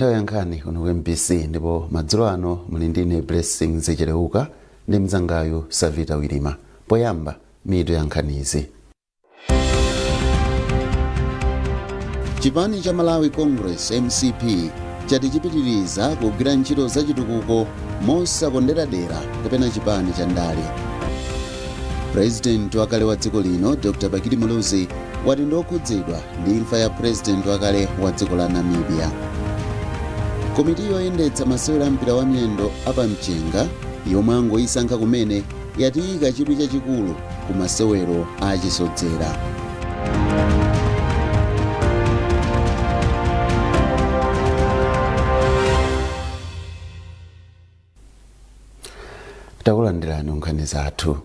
Yankhani kuno MBC ndipo madzulo ano muli ndine Blessing Zichileuka ndi mdzangayu Savita Wilima. Poyamba mitu ya nkhanizi. Chipani cha Malawi Congress MCP chati chipitiriza kugwira ntchito za chitukuko mosaponderadera kapena chipani cha ndale. President wakale wa dziko lino Dr. Bakili Muluzi wati ndokhudzidwa ndi imfa ya President wakale wa dziko la Namibia. Komiti yoyendetsa masewero a mpira wa miyendo apamchenga yomwe angoyisankha kumene yatiyika chidwi chachikulu ku masewero a chisodzera. Takulandirani nkhani zathu.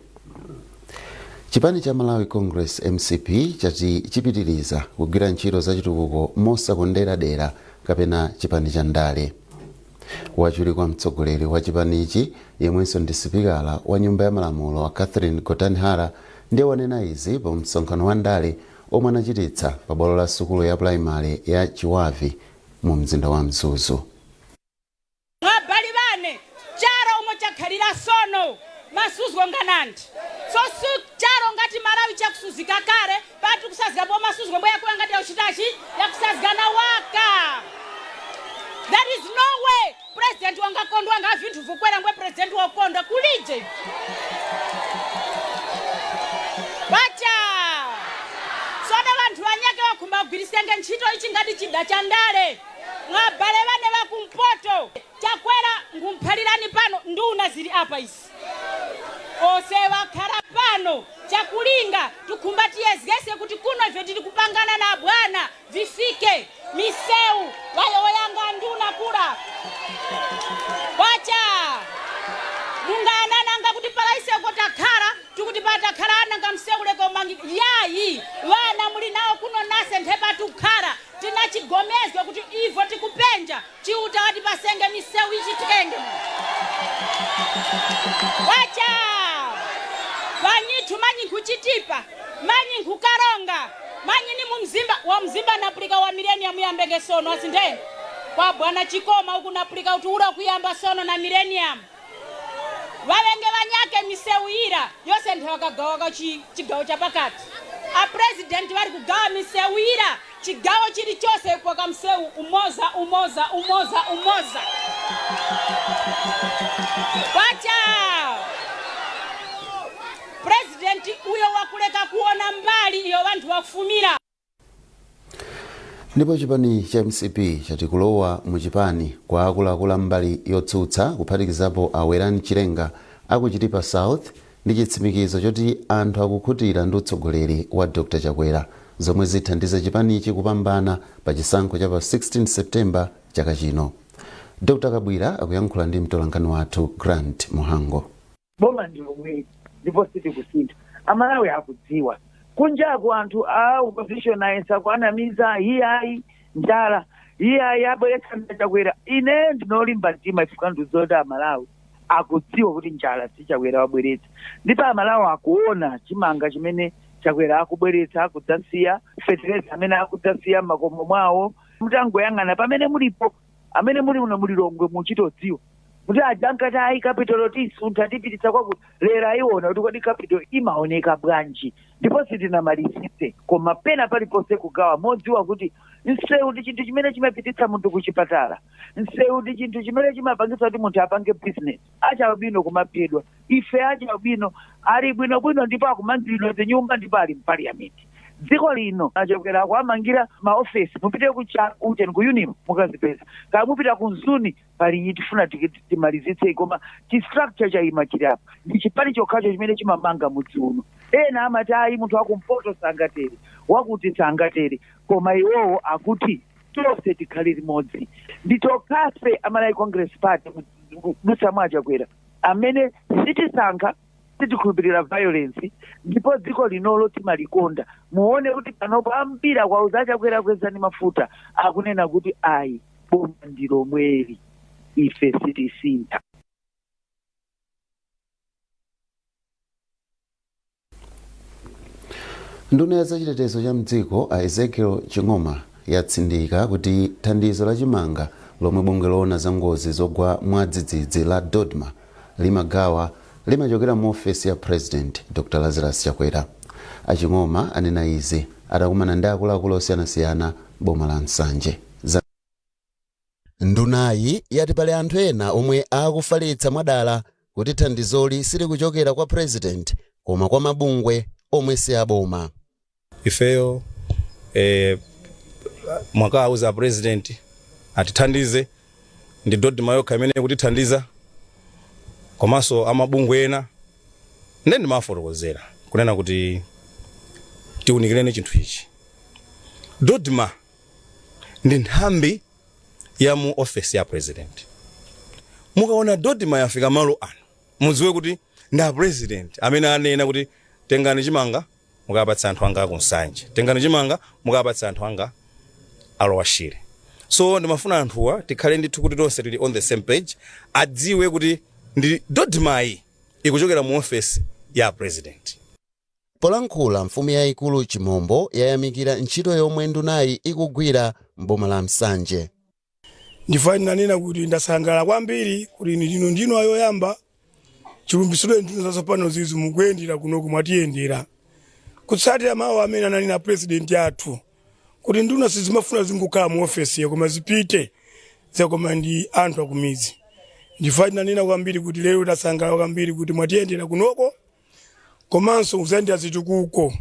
Chipani cha Malawi Congress MCP chati chipitiriza kugwira ntchito za chitukuko mosaponderadera kapena chipani cha ndale. Wachiwiri kwa mtsogoleri wa chipanichi yemwenso ndi sipikala wa nyumba ya malamulo wa Catherine Kotanihara ndiye wanena izi pa msonkhano wa ndale omwe anachititsa pa bwalo la sukulu ya primary ya Chiwavi mu mzinda wa Mzuzu. Mwabalibane charo umo chakhalira sono masuzwa nganandi so charo ngati Malawi chakusuzika kare patu kusazgapo masuzwa mboya kwa ngati yauchitachi yakusazgana waka. There is no way president wangakondwa nga vinthu vukwera ngwe president wakondwa kulije. Bacha soda vanthu vanyake vakumbagwirisenge ntchito ichi ngati chida cha ndale. Mwabale vane vakumpoto chakwera ngumphalirani pano nduna zili apa isi ose vakhala pano chakulinga tukumbatie zgese kuti kuno ife tili kupangana na bwana vifike miseu vayo yanga nduna kula wacha mungana nanga kuti palaise kotakhala tukuti patakhala nanga mseuleko mangi yayi vana muli nawo kuno nase nthepa tukhala tinachigomezwe kuti ivo tikupenja chiuta wati pasenge miseu ichitenge wacha vanyitu manyi nkuchitipa manyi nkukaronga manyi ni mumzimba wa mzimba naplika wa millennium yambenge sono asindeni kwa bwana Chikoma huku naplika utuura kuyamba sono na millennium valenge vanyake miseuira yose nthewakagawa chigawo cha pakati a president vari kugawa miseuira chigawo chili chose kwa kamseu umoza wacha president uyo wakuleka kuona mbali iyo vantu wakufumira. Ndipo chipani cha MCP chati kulowa mu chipani kwa akuluakulu mbali yotsutsa kuphatikizapo Awerani Chilenga akuchitipa South ndi chitsimikizo choti anthu akukhutira ndi utsogoleri wa Dr. Chakwera zomwe zithandiza chipanichi kupambana pa chisankho cha pa 16 September chaka chino. Dr. Kabwira akuyankhula ndi mtolankhani wathu Grant Muhango. Boma ndilo mwe ndipo siti kusintha amalawi akudziwa kunjaku anthu a opposition ayensa kuanamiza iyayi njala iyayi abweretsa Chakwera ine ndinolimba mtima ifika nduzoti amalawi akudziwa kuti njala si Chakwera wabweretsa ndipo amalawi akuona chimanga chimene Chakwera akubweretsa akudzasiya fertilizer amene akudzasiya makomo mwawo mutangoyang'ana pamene mulipo amene muli muno mulilongwe muchitodziwa kuti ajankati ayi capital tisuntha tipititsa kwakuti lera iwona kuti kodi capital imaoneka bwanji ndipo sitinamalisitse koma pena paliponse kugawa modziwa kuti nseu ndi chinthu chimene chimapititsa munthu kuchipatala nseu ndi chinthu chimene chimapangitsa kuti munthu apange business achabwino kumaphedwa ife achabwino ali bwinobwino ndipo akumangiridwa zinyumba ndipo ali mpaliamenti dziko lino Chakwera kuamangira maofesi mupite kuchauten ku UNIM mukazipeza kaya mupita ku Nzuni pali tifuna timalizitse koma structure chayima chiliapo ndi chipani chokhacho chimene chimamanga mudzi uno ena amati ayi munthu wakumpoto sangatere wakuti sangatere koma iwowo akuti tonse tikhale limodzi nditokhafe Malawi Congress Party mwa Chakwera amene sitisankha tikhulupirira violence ndipo dziko linolo timalikonda muone kuti panopo ambira kwa Chakwera kwezani mafuta akunena kuti ayi boma ndilo mweri ife sitisintha. Nduna ya zachitetezo cha mdziko a Ezekiel Chingoma yatsindika kuti thandizo la chimanga lomwe bungwe loona za ngozi zogwa mwadzidzidzi la Dodma limagawa limachokera mu ofesi ya President Dr. Lazarus Chakwera. Aching'oma anena izi atakumana ndi akuluakulu osiyanasiyana boma la Nsanje. Ndunayi yati pali anthu ena omwe akufalitsa mwadala kuti thandizoli sili kuchokera kwa President koma kwa mabungwe omwe si aboma. Ifeyo mwaka auza President atithandize ndi Dodma yokha imene kutithandiza komanso amabungwe ena ndeni mafotokozera kunena kuti tiunikireni chinthu ichi. Dodma ndi nthambi ya mu office ya President. Mukaona Dodma yafika malo ano mudziwe kuti nda President amene anena kuti tengani chimanga mukapatsa anthu anga ku Nsanje, tengani chimanga mukapatsa anthu anga alowashire. So ndimafuna anthuwa tikhale ndithu kuti tonse tili on the same page, adziwe kuti ndi Dodma ikuchokera mu office ya President. Polankhula mfumu yayikulu Chimombo yayamikira ntchito yomwe ndunayi ikugwira mboma la Nsanje. Ndifuna nena kuti ndasangalala kwambiri kuti ndino ayoyamba chilumbisiro ndino zasopano zizi mukuyendera kuno kumwatiyendera kutsatira mawu amene ananena President yathu kuti nduna sizimafuna zingukhala mu office koma zipite zakoma ndi anthu akumizi. Ndifuna nena kwambiri kuti lero ndasangalala kwambiri kuti mwatiyendera kunoko komanso uzayendera zitukuko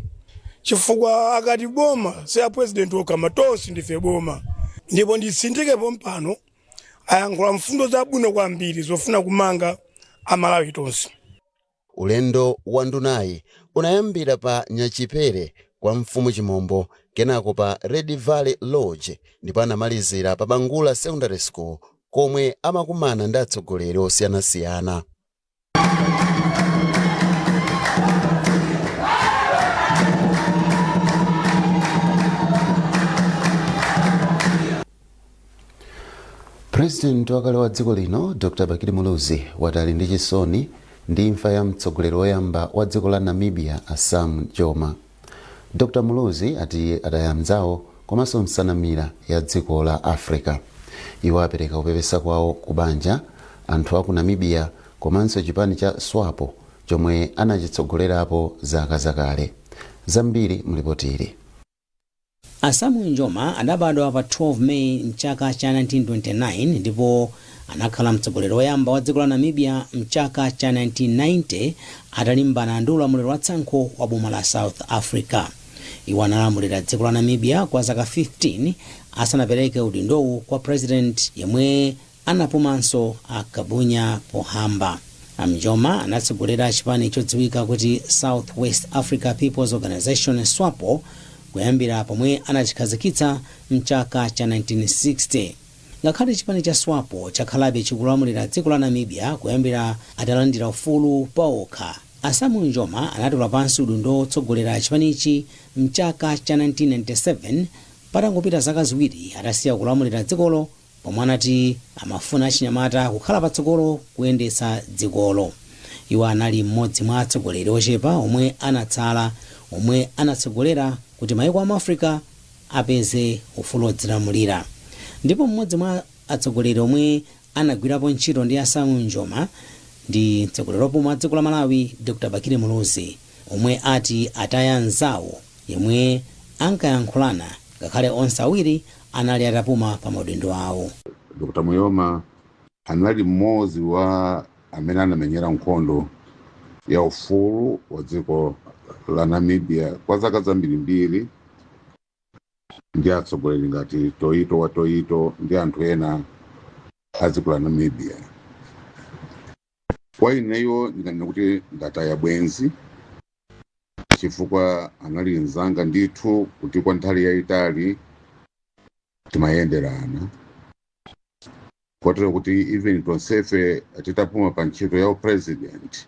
chifukwa akati boma se President okama tonse ndife boma. Ndipo ndisindike pompano ayankhula mfundo zabwino kwambiri zofuna kumanga amalawi tonse. Ulendo wa ndunayi unayambira pa Nyachipere kwa mfumu Chimombo, kenako pa Red Valley Lodge ndipo anamalizira pa Bangula Secondary School komwe amakumana ndi atsogoleri osiyanasiyana. President wakale wa dziko lino Dr. Bakili Muluzi watali ndi chisoni ndi imfa ya mtsogoleri woyamba wa dziko la Namibia Asam Njooma. Dr. Muluzi ati adayamzawo komanso nsanamira ya dziko la Africa. Iwo apereka kupepesa kwawo kubanja anthu aku Namibia komanso chipani cha SWAPO chomwe anachitsogolerapo zaka zakale. Zambiri mlipotiri. Asamu Njooma adabadwa pa 12 May mchaka cha 1929 ndipo anakhala mtsogoleri woyamba wa dziko la Namibia mchaka cha 1990 atalimbana ndi ulamuliro wa tsankho wa boma la South Africa. Iwo analamulira dziko la Namibia kwa zaka 15 asanapereke udindowu kwa President yemwe anapumanso Akabunya Pohamba. Njooma anatsogolera chipani chodziwika kuti South West Africa People's Organization SWAPO kuyambira pomwe anachikhazikitsa mchaka cha 1960. Ngakhale chipani cha SWAPO chakhalabe chikulamulira dziko la Namibia kuyambira atalandira ufulu paokha, Asamu Njooma anatola pansi udindo wotsogolera chipanichi mchaka cha 1997 patangopita zaka ziwiri atasiya kulamulira dzikolo pomwe anati amafuna achinyamata kukhala patsogolo kuyendetsa dzikolo. Iwo anali mmodzi mwa atsogoleri ochepa omwe anatsala omwe anatsogolera kuti mayiko a Africa apeze ufulu wodzilamulira. Ndipo mmodzi mwa atsogoleri omwe anagwirapo ntchito ndi Asamu Njooma ndi mtsogoleri wa dziko la Malawi Dr. Bakili Muluzi omwe ati ataya nzawo yemwe ankayankhulana ngakhale onse awiri anali atapuma pa maudindo awo. Dr. Njooma anali mmodzi wa amene anamenyera nkhondo ya ufulu wa dziko la Namibia kwa zaka zambirimbiri ndi atsogoleri ngati Toito wa Toito ndi anthu ena a dziko la Namibia. Kwa ineyo ndinganena kuti ndataya bwenzi chifukwa anali nzanga ndithu kuti kwa nthawi yayitali timayenderana. Kotero kuti even tonsefe titapuma pa ntchito ya President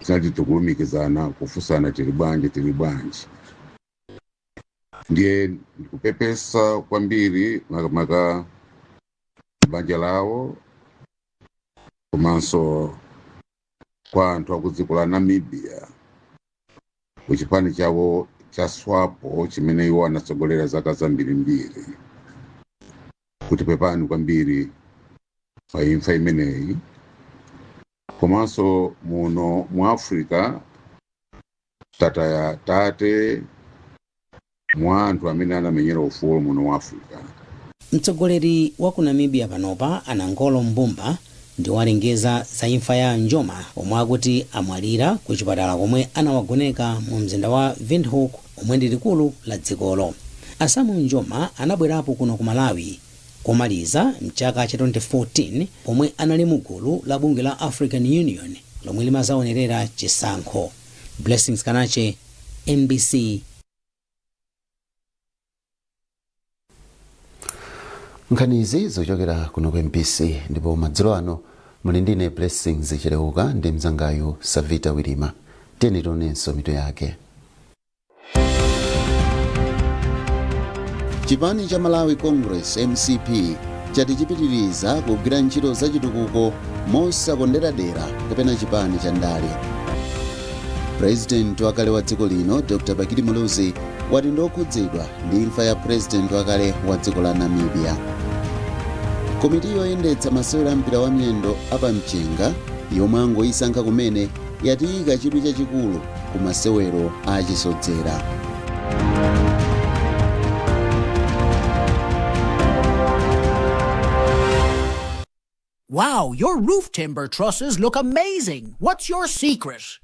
tinati tikulumikizana kufunsana tili bwanji. Ndiye ndikupepesa kwambiri maka banja lawo komanso kwa anthu aku dziko la Namibia kuchipani chawo cha SWAPO chimene iwo anatsogolera zaka zambirimbiri. kuti pepani kwambiri pa imfa imeneyi. Komanso muno mu Africa tataya tate mwa anthu amene anamenyera ufulu muno mu Africa. Mtsogoleri wa ku Namibia panopa Anangolo Mbumba ndi walengeza za imfa ya Njoma omwe akuti amwalira ku chipatala komwe anawagoneka mu mzinda wa Windhoek omwe ndi likulu la dzikolo. Asamu Njoma anabwerapo kuno ku Malawi komaliza mchaka cha 2014 pomwe anali mu gulu la bungwe la African Union lomwe limazaonerera chisankho. Blessings Kanache, NBC. Nkhanizi zochokera kuno ku MBC ndipo madzulo ano muli ndine Blessings Chereuka ndi mzangayu Savita Wirima. Tiyeni tionenso mitu yake. Chipani cha Malawi Congress MCP chati chipitiriza kugwira ntchito za chitukuko mosakonderadera kapena chipani cha ndale. President wakale wa dziko lino Dr. Bakili Muluzi wati ndokhudzidwa ndi imfa ya president wakale wa dziko la Namibia. Komiti yoyendetsa masewera a mpira wa miyendo apamchenga yomwe angoyisankha kumene yatiyika chidwi chachikulu ku masewero a chisodzera. Wow, your roof timber trusses look amazing. What's your secret?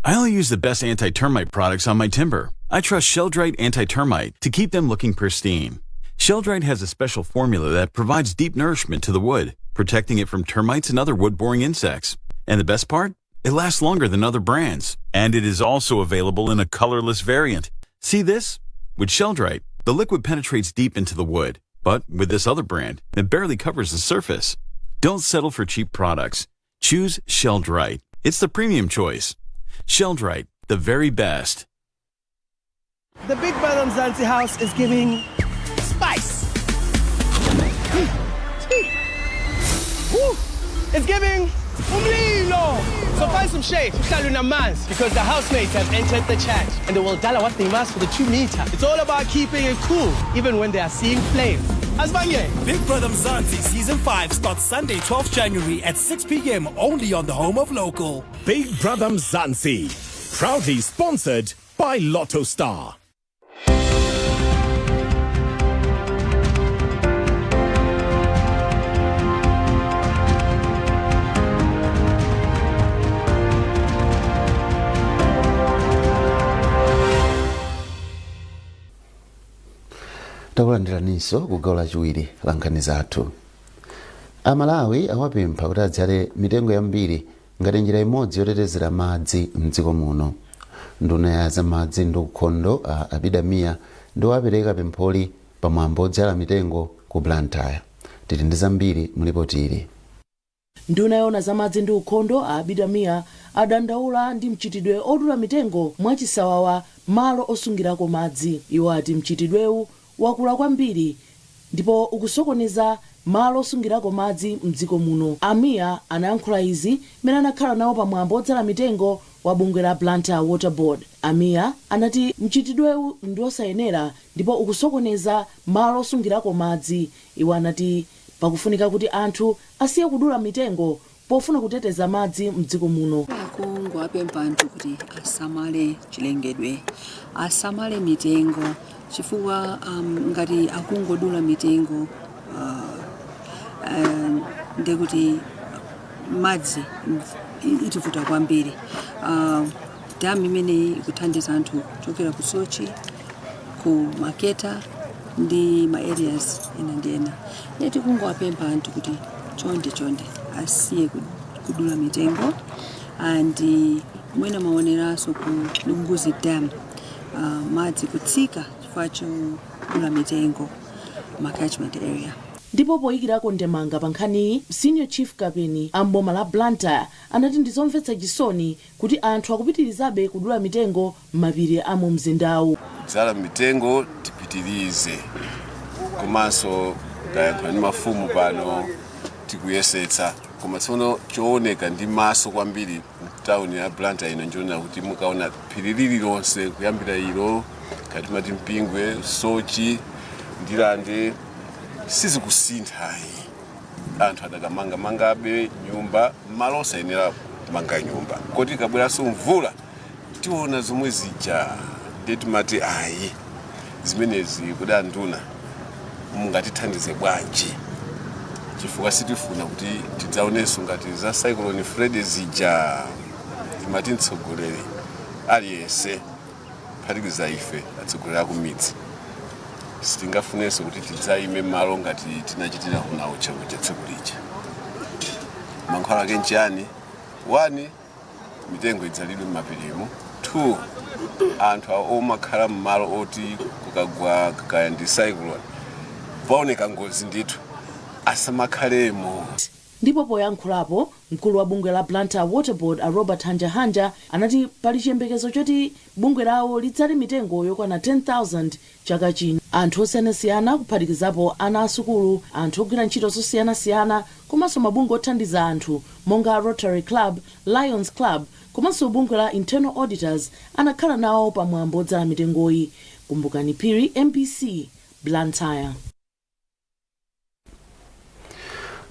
I only use the best anti-termite products on my timber. I trust Sheldrite Anti-Termite to keep them looking pristine. Sheldrite has a special formula that provides deep nourishment to the wood, protecting it from termites and other wood-boring insects. And the best part? It lasts longer than other brands. And it is also available in a colorless variant. See this? With Sheldrite, the liquid penetrates deep into the wood. But with this other brand, it barely covers the surface. Don't settle for cheap products. Choose Sheldrite. It's the premium choice. Sheldrite, the very best. The Big Brother Mzansi house is giving spice. Woo! It's giving umlilo. So find some shade to Saluna Mans because the housemates have entered the chat and they will tell what they must for the 2 meter. It's all about keeping it cool even when they are seeing flames. Asbanye. Big Brother Mzansi Season 5 starts Sunday 12th January at 6 p.m. only on the home of local. Big Brother Mzansi, proudly sponsored by Lotto Star. Takulandiraninso ku gawo lachiwiri la nkhani zathu. Amalawi awapempha kuti adzale mitengo yambiri ngati njira imodzi yotetezera madzi mdziko muno. Nduna ya zamadzi ndi ukhondo a Abidamia ndi wapereka pempholi pamwambo odzala mitengo ku Blantyre. Tili ndi zambiri mulipoti ili. Nduna yona zamadzi ndi ukhondo a Abidamia adandaula ndi mchitidwe odula mitengo mwachisawawa malo osungirako madzi. Iwo ati mchitidwewu wakula kwambiri ndipo ukusokoneza malo osungirako madzi mdziko muno. Amia anayankhula izi mene anakhala nawo pamwambo odzala mitengo wa bungwe la Blantyre Water Board. Amia anati mchitidwewu ndi osayenera ndipo ukusokoneza malo osungirako madzi. Iwo anati pakufunika kuti anthu asiye kudula mitengo pofuna kuteteza madzi mdziko muno. Akungu apempha anthu kuti asamale chilengedwe, asamale mitengo chifukwa ngati akungodula mitengo ndekuti madzi itivuta kwambiri. Damu imene ikuthandiza anthu chokera ku Sochi, ku Maketa ndi ma areas ena ndi ena. Leti kungowapempha anthu kuti chonde asiye kudula mitengo and mwina maoneraso ku Lunguzi Dam madzi kutsika chifukwa chodula mitengo ma catchment area. Ndipo poyikirako ndemanga pa nkhaniyi, Senior Chief Kapeni amboma la Blantyre anati ndizomvetsa chisoni kuti anthu akupitirizabe kudula mitengo m'mapiri a mu mzindawu. Kudzala mitengo tipitirize komanso ndayankhula ndi mafumu pano tikuyesetsa koma tsono chooneka ndi maso kwambiri mtawuni ya Blantyre ino njoona kuti mukaona phiri lililonse kuyambira ilo kati mati Mpingwe, Sochi, Ndilande sizikusinthayi anthu adakamangamangabe nyumba malo osayenera kumanga nyumba koti kabweranso mvula tiona zomwe zija timati ayi zimenezi kuda nduna mungatithandize bwanji chifukwa sitifuna kuti tidzaonenso ngati za cyclone Freddy zija timati mtsogoleri aliyense phatikiza ife atsogoleri ku midzi sitingafunenso kuti tidzaime malo ngati tinachitira kunawo changu cha tsiku lija. Mankhwala ake nchani? 1 mitengo idzalidwe m'mapirimu. 2 anthu omakhala m'malo oti kukagwa kaya ndi cyclone paoneka ngozi ndithu asamakhalemo. Ndipo poyankhulapo mkulu wa bungwe la Blantyre Water Board Robert Hanja anati pali chiyembekezo choti bungwe lawo lidzali mitengo yokwana 10,000 chaka chino. Anthu osiyanasiyana kuphatikizapo ana asukulu, anthu ogwira ntchito zosiyanasiyana komanso mabungwe othandiza anthu monga Rotary Club, Lions Club komanso bungwe la Internal Auditors anakhala nawo pamwambo odzala mitengoyi. Kumbukani Phiri, MBC, Blantyre.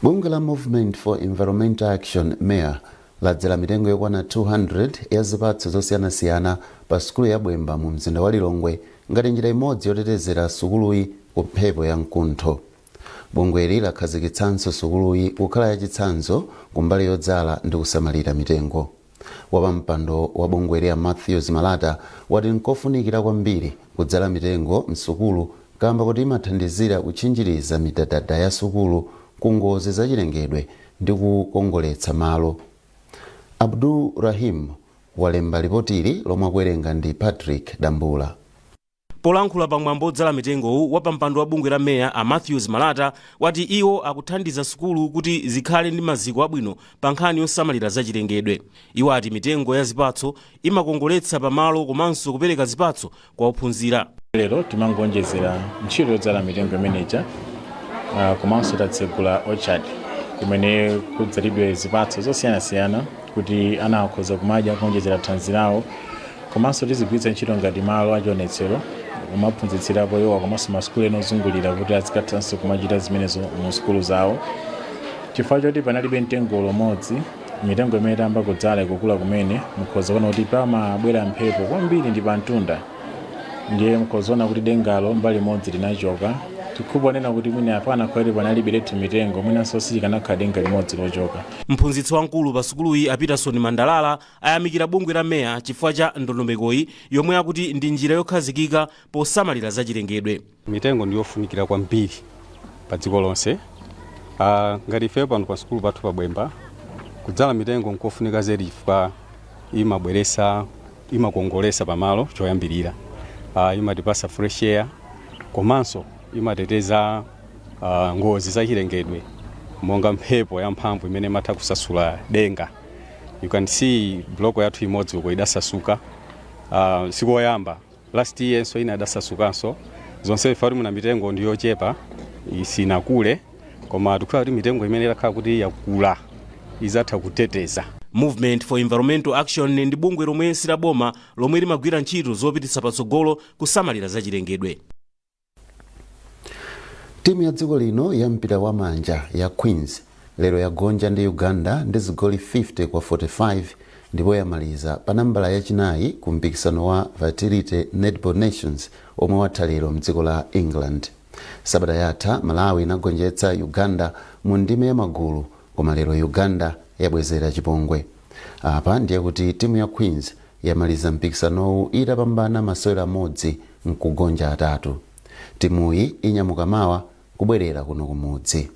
Bungwe la Movement for Environmental Action MEA ladzala mitengo yokwana 200 ya zipatso zosiyanasiyana pa sukulu ya Bwemba mu mzinda wa Lilongwe ngati njira imodzi yotetezera sukuluyi ku mphepo ya mkuntho. Bungweli lakhazikitsanso sukuluyi kukhala yachitsanzo kumbali yodzala ndi kusamalira mitengo. Wapampando wa bungweli ya Matthews Malata wati nkofunikira kwambiri kudzala mitengo msukulu kamba kuti imathandizira kutchinjiriza midadada ya sukulu ku ngozi zachilengedwe ndi kukongoletsa malo. Abdul Rahim walemba ripotili lomwe akuwerenga ndi Patrick Dambula. Polankhula pamwambo odzala mitengowu wapampando wa bungwe la MEA a Matthews Malata wati iwo akuthandiza sukulu kuti zikhale ndi maziko abwino pa nkhani yosamalira zachilengedwe. Iwo ati mitengo ya zipatso imakongoletsa pamalo komanso kupereka zipatso kwa ophunzira. Lero timangonjezera ntchito yodzala mitengo imeneja komanso tatsegula orchard kumene kudzalidwe zipatso zosiyanasiyana kuti ana akhoza kumadya kuonjezera thanzi lawo komanso tizigwiritsa ntchito ngati malo achionetsero kumaphunzitsirapo iwo komanso masukulu ena ozungulira kuti azikathanso kumachita zimenezo mu sukulu zawo. Chifukwa choti panalibe mtengo umodzi mitengo imene tamba kudzala ikukula kumene mukhoza kuona kuti pamabwera mphepo kwambiri ndi pamtunda ndiye mukhozaona kuti dengalo mbali imodzi linachoka. Tikubonena kuti mwina apana kweli panalibe leti mitengo mwinanso silikanakhala denga limodzi lochoka. Mphunzitsi wamkulu pa sukuluyi a Peterson Mandalala ayamikira bungwe la MEA chifukwa cha ndondomekoyi yomwe akuti ndi njira yokhazikika posamalira zachilengedwe. Mitengo ndi yofunikira kwambiri pa dziko lonse. Ngati ife pano pa sukulu pathu pa Bwemba kudzala mitengo nkofunika zedi chifukwa imakongolesa pamalo choyambirira. Imatipasa fresh air komanso imateteza ngozi zachilengedwe monga mphepo ya mphamvu imene imatha kusasula denga. You can see bloko yathu imodzi uko idasasuka siku yoyamba last year so ina idasasukanso zonse ifari muna mitengo ndi yochepa isinakule koma tikhala kuti mitengo imene yakhala kuti yakula izatha kuteteza. Movement for Environmental Action ndi bungwe lomwe silaboma lomwe limagwira ntchito zopititsa patsogolo kusamalira zachilengedwe. Timu ya dziko lino ya mpira wa manja ya Queens lero yagonja ndi Uganda ndi zigoli 50-45 ndipo yamaliza pa nambala yachinayi ku mpikisano wa Vitality Netball Nations omwe watha lero mdziko la England. Sabata yatha Malawi inagonjetsa Uganda mu ndime ya magulu koma lero Uganda yabwezera chipongwe. Apa ndiye kuti timu ya Queens yamaliza mpikisanowu itapambana masewero amodzi mkugonja atatu. Timuyi inyamuka mawa kubwerera kuno kumudzi.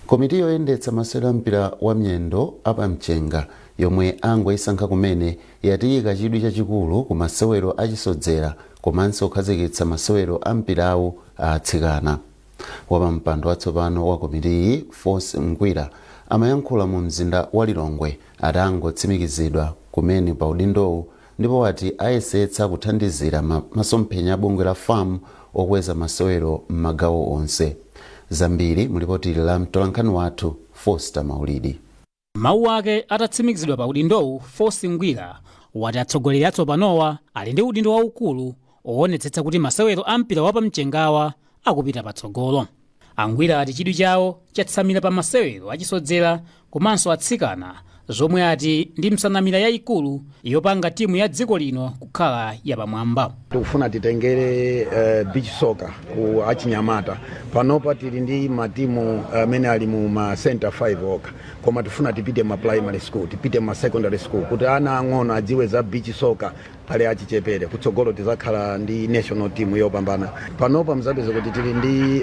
Komiti yoyendetsa masewero mpira wa miyendo apa mchenga yomwe angoisankha kumene yatiyika chidwi chachikulu ku masewero achisodzera komanso kukhazikitsa masewero a mpirawu atsikana. Wapampando watsopano wa komitiyi Force Ngwira amayankhula mu mzinda wa Lilongwe atangotsimikizidwa kumene pa udindowu ndipo wati ayesetsa kuthandizira masomphenya bungwe la FAM okweza masewero m'magawo onse. Zambiri mulipotili la mtolankhani wathu Foster Maulidi. Mawu ake atatsimikizidwa pa udindowu, Force Ngwira wati atsogoleri atsopanowa ali ndi udindo waukulu owonetsetsa kuti masewero a mpira wa pamchengawa akupita patsogolo. Angwira ati chidwi chawo chatsamira pa masewero achisodzera komanso atsikana, zomwe ati ndi msanamira yayikulu yopanga timu ya dziko lino kukhala yapamwamba. Tikufuna titengere beach soccer ku achinyamata. Panopa tili ndi matimu amene ali mu ma center 5 okha, koma tifuna tipite ma primary school, tipite ma secondary school kuti ana ang'ono adziwe za beach soccer ali achichepere. Kutsogolo tizakhala ndi national team yopambana. Panopa mzapeza kuti tili ndi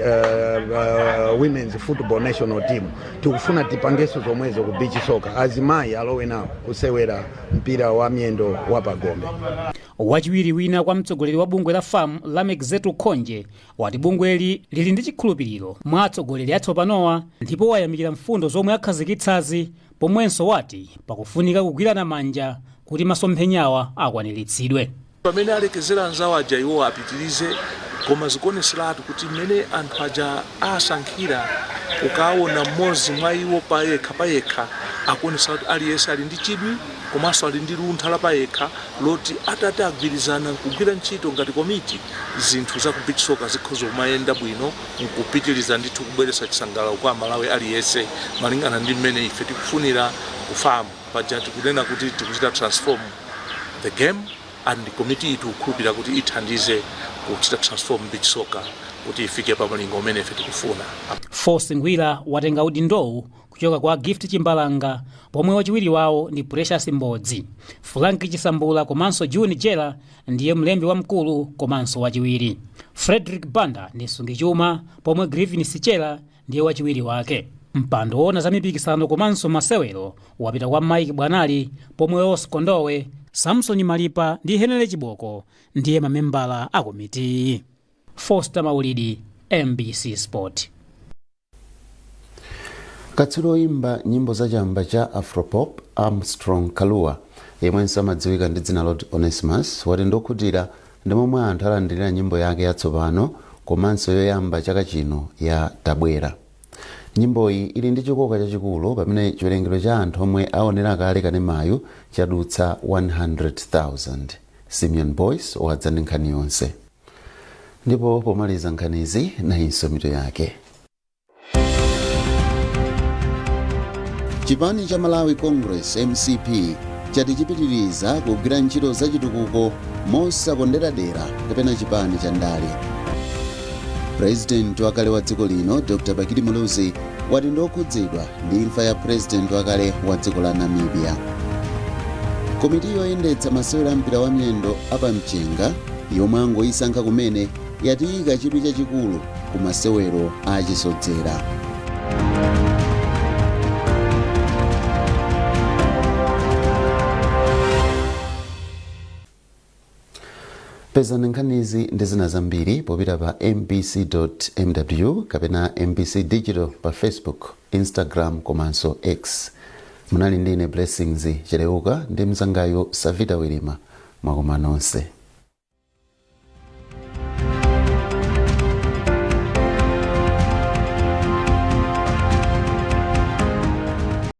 women's football national team. Tikufuna tipangeso zomwezo ku beach soccer, azimayi alowe nawo kusewera mpira wa miyendo wa pagombe. Wachiwiri wina kwa mtsogoleri wa bungwe la FAM Lamek Zetu Khonje wati bungweli lili ndi chikhulupiriro mwa atsogoleri atsopanowa ndipo wayamikira mfundo zomwe akhazikitsazi, pomwenso wati pakufunika kugwirana manja kuti masomphenyawa akwaniritsidwe. Pamene alekezera anzawo aja iwo apitirize, koma zikuoneseratu kuti mmene anthu aja asankhira ukaona mmodzi mwa iwo payekha akuonesa kuti aliyense ali ndi chidwi komanso ali ndi luntha la payekha loti atati agwirizana kugwira ntchito ngati komiti, zinthu za ku beach soccer zikhoza kumayenda bwino nkupitiriza ndithu kubweretsa chisangalalo kwa Malawi aliyense malingana ndi mmene ife tikufunira kufamu paja tikunena kuti tikuchita transform the game and the committee ikukhulupirira kuti ithandize kuchita transform beach soccer kuti ifike pa malingo amene ife tikufuna. Force Ngwira watenga udindowu kuchoka kwa Gift Chimbalanga, pomwe wachiwiri wawo ndi Precious Mbodzi. Frank Chisambula komanso June Jela ndiye mlembi wamkulu komanso wachiwiri. Frederick Banda ndi Sungichuma, pomwe Griffin Sichela ndiye wachiwiri wake. Mpando wona za mipikisano komanso masewero wapita kwa Mike Bwanali, pomwe Oscar Ndowe, Samson Malipa ndi Henry Chiboko ndiye mamembala a komiti. Foster Maulidi, MBC Sport. Katswiri woimba nyimbo za chamba cha Afropop Armstrong Kalua, yemwenso amadziwika ndi dzina loti Onesimus, wati ndokhutira ndi momwe anthu alandirira nyimbo yake yatsopano komanso yoyamba chaka chino ya Tabwera. Nyimboyi ili ndi chikoka chachikulu pamene chiwerengero cha anthu omwe aonera kale kanemayu chadutsa 100,000. Simeon Boyce wadza ndi nkhani yonse. Ndipo pomaliza nkhanizi nayinso mito yake. Chipani cha Malawi Congress MCP chati chipitiriza kugwira ntchito za chitukuko mosaponderadera kapena chipani cha ndale. President wakale wa dziko lino Dr. Bakili Muluzi wati ndokhudzidwa ndi imfa ya president wakale wa dziko la Namibia. Komiti yoyendetsa masewera mpira wa miyendo apamchenga yomwe angoyisankha kumene yatiyika chidwi chachikulu ku masewero achisodzera. Pezani nkhanizi ndi zina zambiri popita pa mbc.mw kapena MBC Digital pa Facebook, Instagram komanso X. Munali ndine Blessings Chereuka ndi mzangayo Savita Wirima. Mwakoma nonse.